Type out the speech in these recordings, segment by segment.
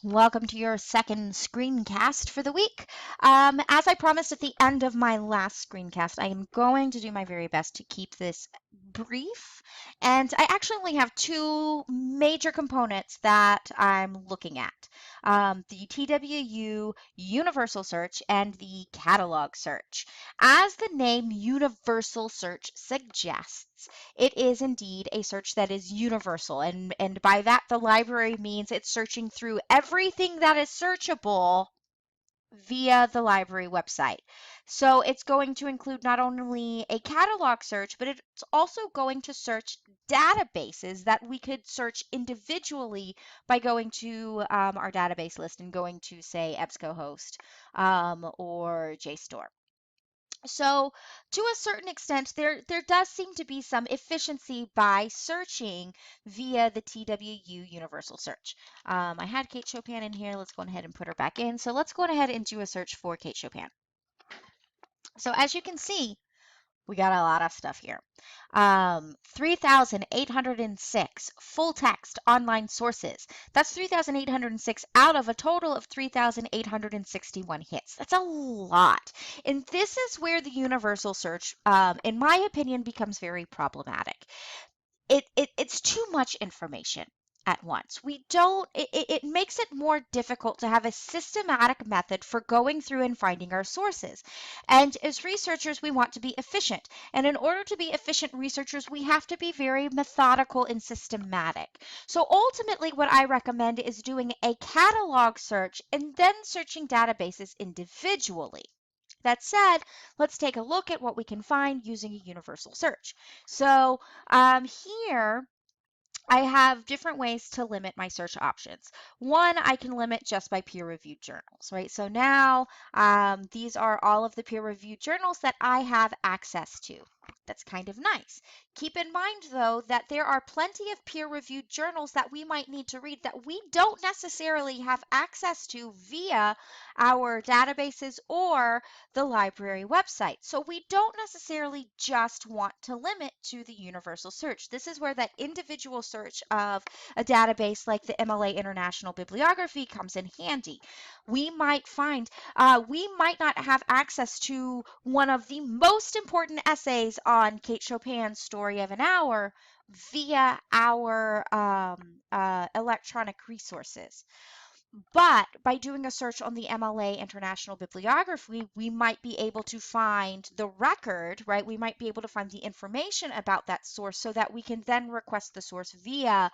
Welcome to your second screencast for the week. As I promised at the end of my last screencast, I am going to do my very best to keep this brief. And I actually only have two major components that I'm looking at. The TWU Universal Search and the Catalog Search. As the name Universal Search suggests, it is indeed a search that is universal. And by that, the library means it's searching through everything that is searchable via the library website. So it's going to include not only a catalog search, but it's also going to search databases that we could search individually by going to our database list and going to, say, EBSCOhost or JSTOR. So to a certain extent, there does seem to be some efficiency by searching via the TWU Universal Search. I had Kate Chopin in here. Let's go ahead and put her back in. So let's go ahead and do a search for Kate Chopin. So as you can see, we got a lot of stuff here. 3,806 full text online sources. That's 3,806 out of a total of 3,861 hits. That's a lot. And this is where the universal search, in my opinion, becomes very problematic. It's too much information at once. It makes it more difficult to have a systematic method for going through and finding our sources. And as researchers, we want to be efficient. And in order to be efficient researchers, we have to be very methodical and systematic. So ultimately, what I recommend is doing a catalog search and then searching databases individually. That said, let's take a look at what we can find using a universal search. So here I have different ways to limit my search options. One, I can limit just by peer-reviewed journals, right? So now these are all of the peer-reviewed journals that I have access to. That's kind of nice. Keep in mind, though, that there are plenty of peer-reviewed journals that we might need to read that we don't necessarily have access to via our databases or the library website. So we don't necessarily just want to limit to the universal search. This is where that individual search of a database like the MLA International Bibliography comes in handy. We might find we might not have access to one of the most important essays on Kate Chopin's Story of an Hour via our electronic resources. But by doing a search on the MLA International Bibliography, we might be able to find the record, right? We might be able to find the information about that source so that we can then request the source via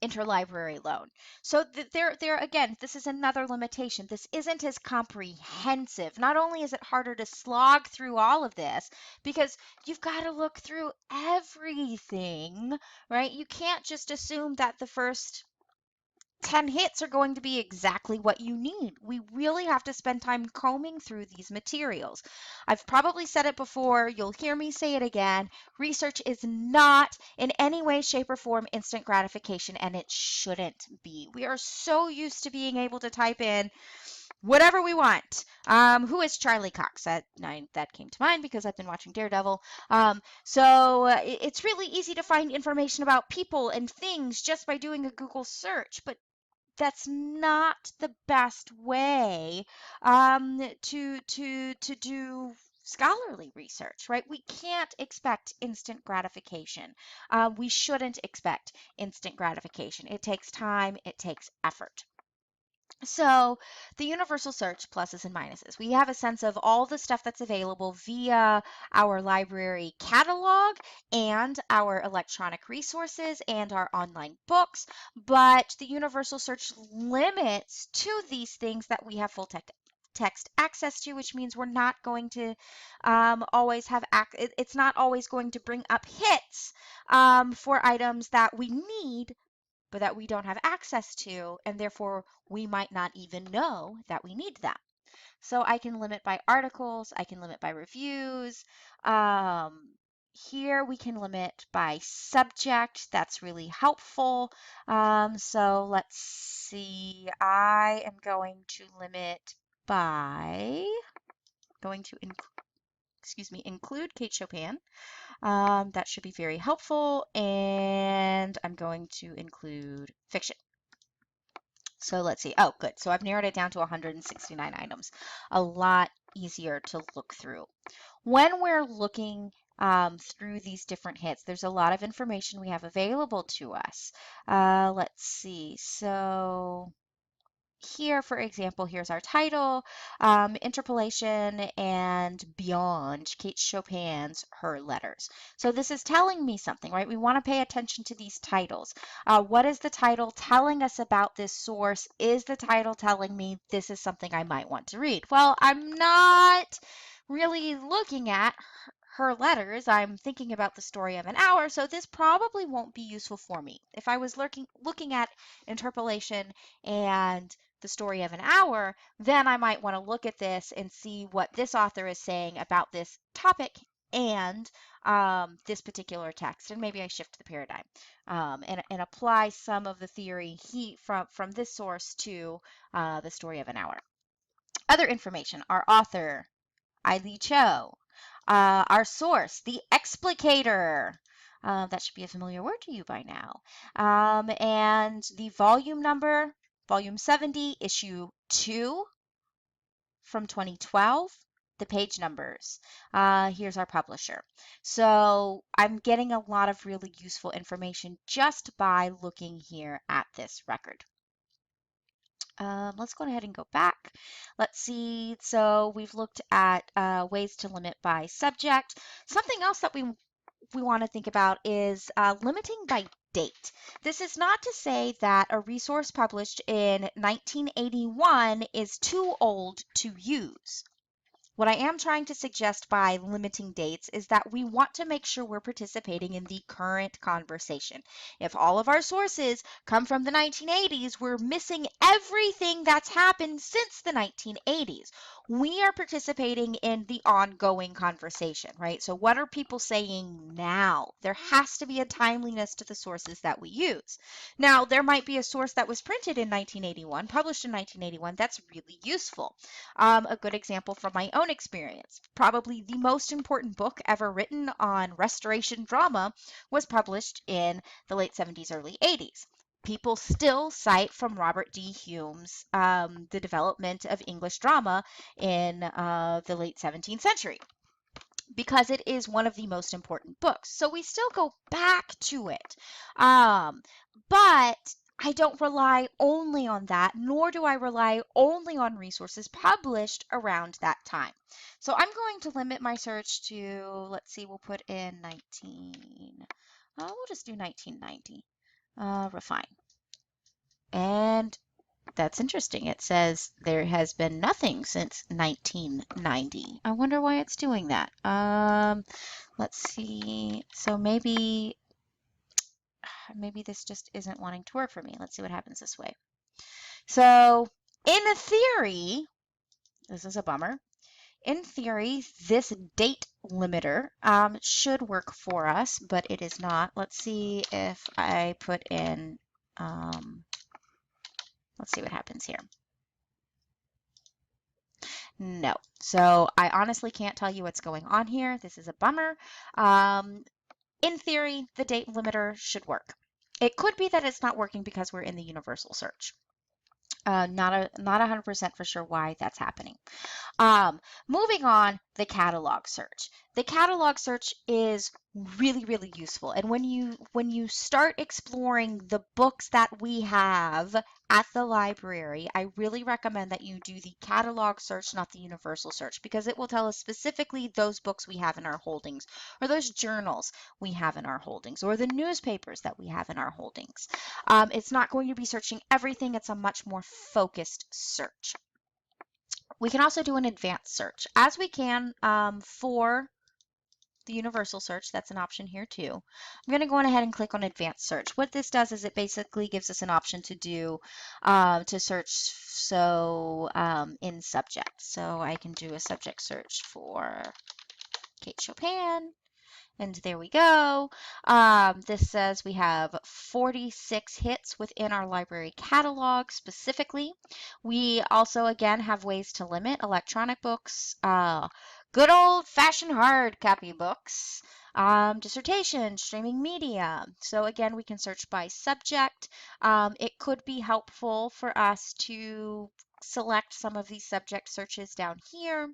interlibrary loan. So there again, this is another limitation. This isn't as comprehensive. Not only is it harder to slog through all of this because you've got to look through everything, right? You can't just assume that the first 10 hits are going to be exactly what you need. We really have to spend time combing through these materials. I've probably said it before, you'll hear me say it again. Research is not in any way, shape, or form instant gratification, and it shouldn't be. We are so used to being able to type in whatever we want. Who is Charlie Cox? That came to mind because I've been watching Daredevil. It's really easy to find information about people and things just by doing a Google search, but that's not the best way to do scholarly research, right? We can't expect instant gratification. We shouldn't expect instant gratification. It takes time, it takes effort. So the universal search pluses and minuses. We have a sense of all the stuff that's available via our library catalog and our electronic resources and our online books, but the universal search limits to these things that we have full text access to, which means we're not going to always have it's not always going to bring up hits for items that we need but that we don't have access to, and therefore we might not even know that we need them. So I can limit by articles, I can limit by reviews. Here we can limit by subject. That's really helpful. So let's see. I am going to limit by going to include Kate Chopin. That should be very helpful. And I'm going to include fiction. So let's see. Oh, good. So I've narrowed it down to 169 items. A lot easier to look through. When we're looking through these different hits, there's a lot of information we have available to us. Let's see. So here, for example, here's our title, Interpolation and Beyond, Kate Chopin's Her Letters. So this is telling me something, right? We want to pay attention to these titles. What is the title telling us about this source? Is the title telling me this is something I might want to read? Well, I'm not really looking at her letters. I'm thinking about the story of an hour, so this probably won't be useful for me. If I was looking at interpolation and the story of an hour, then I might want to look at this and see what this author is saying about this topic and this particular text, and maybe I shift the paradigm and apply some of the theory from this source to the story of an hour. Other information: our author, Ai Cho, our source, the explicator. That should be a familiar word to you by now. And the volume number, volume 70, issue 2 from 2012. The page numbers. Here's our publisher. So I'm getting a lot of really useful information just by looking here at this record. Let's go ahead and go back. Let's see. So we've looked at ways to limit by subject. Something else that we want to think about is limiting by date. This is not to say that a resource published in 1981 is too old to use. What I am trying to suggest by limiting dates is that we want to make sure we're participating in the current conversation. If all of our sources come from the 1980s, we're missing everything that's happened since the 1980s. We are participating in the ongoing conversation, right? So what are people saying now? There has to be a timeliness to the sources that we use. Now, there might be a source that was printed in 1981, published in 1981, that's really useful. A good example from my own experience, probably the most important book ever written on restoration drama was published in the late 70s, early 80s. People still cite from Robert D. Hume's The Development of English Drama in the late 17th century because it is one of the most important books. So we still go back to it. But I don't rely only on that, nor do I rely only on resources published around that time. So I'm going to limit my search to, let's see, we'll put in we'll just do 1990. Refine. And that's interesting. It says there has been nothing since 1990. I wonder why it's doing that. Let's see. So maybe this just isn't wanting to work for me. Let's see what happens this way. So in theory, this is a bummer. In theory, this date limiter should work for us, but it is not. Let's see if I put in, let's see what happens here. No. So I honestly can't tell you what's going on here. This is a bummer. In theory, the date limiter should work. It could be that it's not working because we're in the universal search. Not 100% for sure why that's happening. Moving on, the catalog search. The catalog search is really, really useful. And when you start exploring the books that we have at the library, I really recommend that you do the catalog search, not the universal search, because it will tell us specifically those books we have in our holdings, or those journals we have in our holdings, or the newspapers that we have in our holdings. It's not going to be searching everything. It's a much more focused search. We can also do an advanced search, as we can for the universal search. That's an option here too. I'm going to go ahead and click on advanced search. What this does is it basically gives us an option to do to search in subject. So I can do a subject search for Kate Chopin. And there we go. This says we have 46 hits within our library catalog specifically. We also, again, have ways to limit electronic books, good old-fashioned hard copy books, dissertation, streaming media. So again, we can search by subject. It could be helpful for us to select some of these subject searches down here.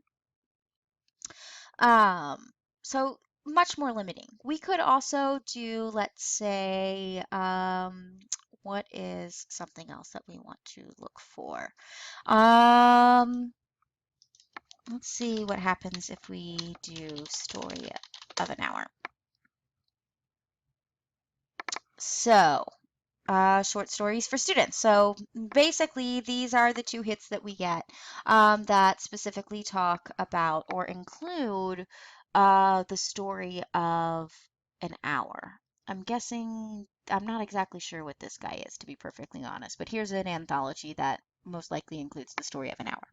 Um, so much more limiting. We could also do, let's say, what is something else that we want to look for? Um, let's see what happens if we do story of an hour. So, short stories for students. So basically, these are the two hits that we get that specifically talk about or include the story of an hour. I'm guessing, I'm not exactly sure what this guy is, to be perfectly honest, but here's an anthology that most likely includes the story of an hour.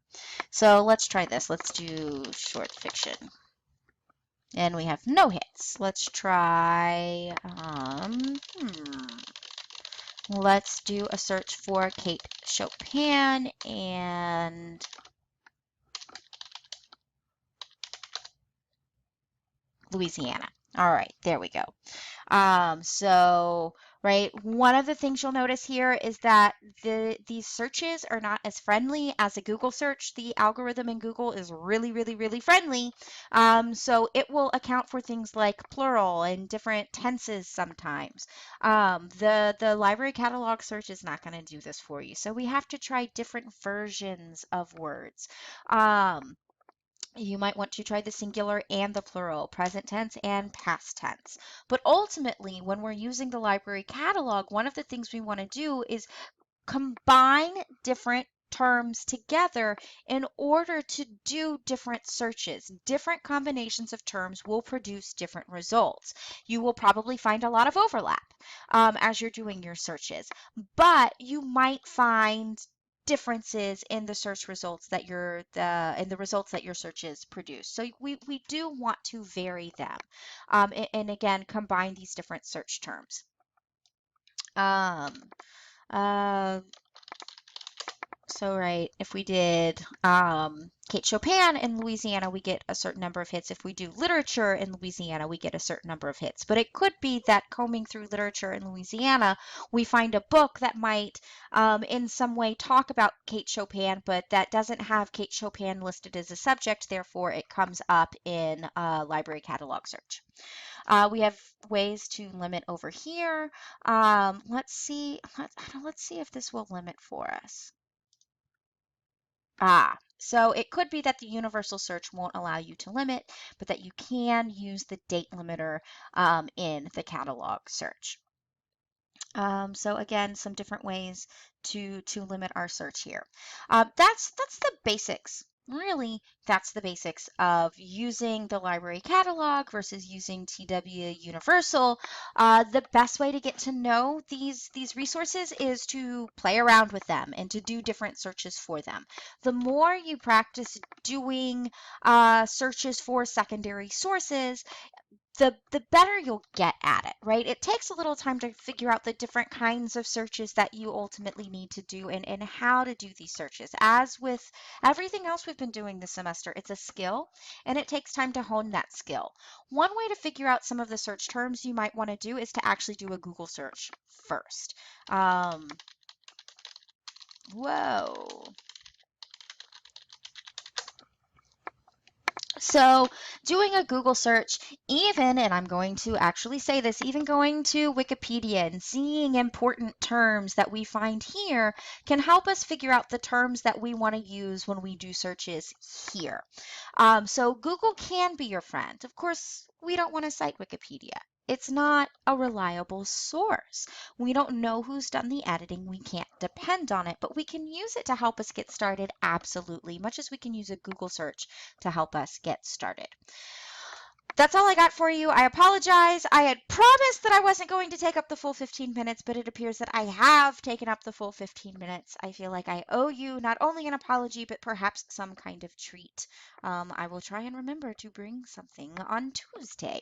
So let's try this. Let's do short fiction. And we have no hits. Let's try, let's do a search for Kate Chopin and Louisiana. All right, there we go. So, right, one of the things you'll notice here is that these searches are not as friendly as a Google search. The algorithm in Google is really, really, really friendly. So it will account for things like plural and different tenses sometimes. The library catalog search is not going to do this for you. So we have to try different versions of words. You might want to try the singular and the plural, present tense and past tense. But ultimately, when we're using the library catalog, one of the things we want to do is combine different terms together in order to do different searches. Different combinations of terms will produce different results. You will probably find a lot of overlap as you're doing your searches, but you might find differences in the search results that in the results that your searches produce. So we do want to vary them, and again combine these different search terms. Um, uh, so right, if we did Kate Chopin in Louisiana, we get a certain number of hits. If we do literature in Louisiana, we get a certain number of hits. But it could be that combing through literature in Louisiana, we find a book that might in some way talk about Kate Chopin, but that doesn't have Kate Chopin listed as a subject, therefore it comes up in a library catalog search. We have ways to limit over here. Let's see if this will limit for us. So it could be that the universal search won't allow you to limit, but that you can use the date limiter in the catalog search. So again, some different ways to limit our search here. That's the basics. Really, that's the basics of using the library catalog versus using TW Universal. The best way to get to know these resources is to play around with them and to do different searches for them. The more you practice doing searches for secondary sources, the better you'll get at it, right? It takes a little time to figure out the different kinds of searches that you ultimately need to do and how to do these searches. As with everything else we've been doing this semester, it's a skill and it takes time to hone that skill. One way to figure out some of the search terms you might want to do is to actually do a Google search first. Whoa. So doing a Google search, even, and I'm going to actually say this, even going to Wikipedia and seeing important terms that we find here can help us figure out the terms that we want to use when we do searches here. So Google can be your friend. Of course, we don't want to cite Wikipedia. It's not a reliable source. We don't know who's done the editing. We can't depend on it, but we can use it to help us get started, absolutely, much as we can use a Google search to help us get started. That's all I got for you. I apologize. I had promised that I wasn't going to take up the full 15 minutes, but it appears that I have taken up the full 15 minutes. I feel like I owe you not only an apology, but perhaps some kind of treat. I will try and remember to bring something on Tuesday.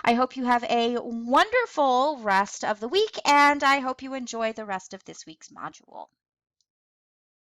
I hope you have a wonderful rest of the week, and I hope you enjoy the rest of this week's module.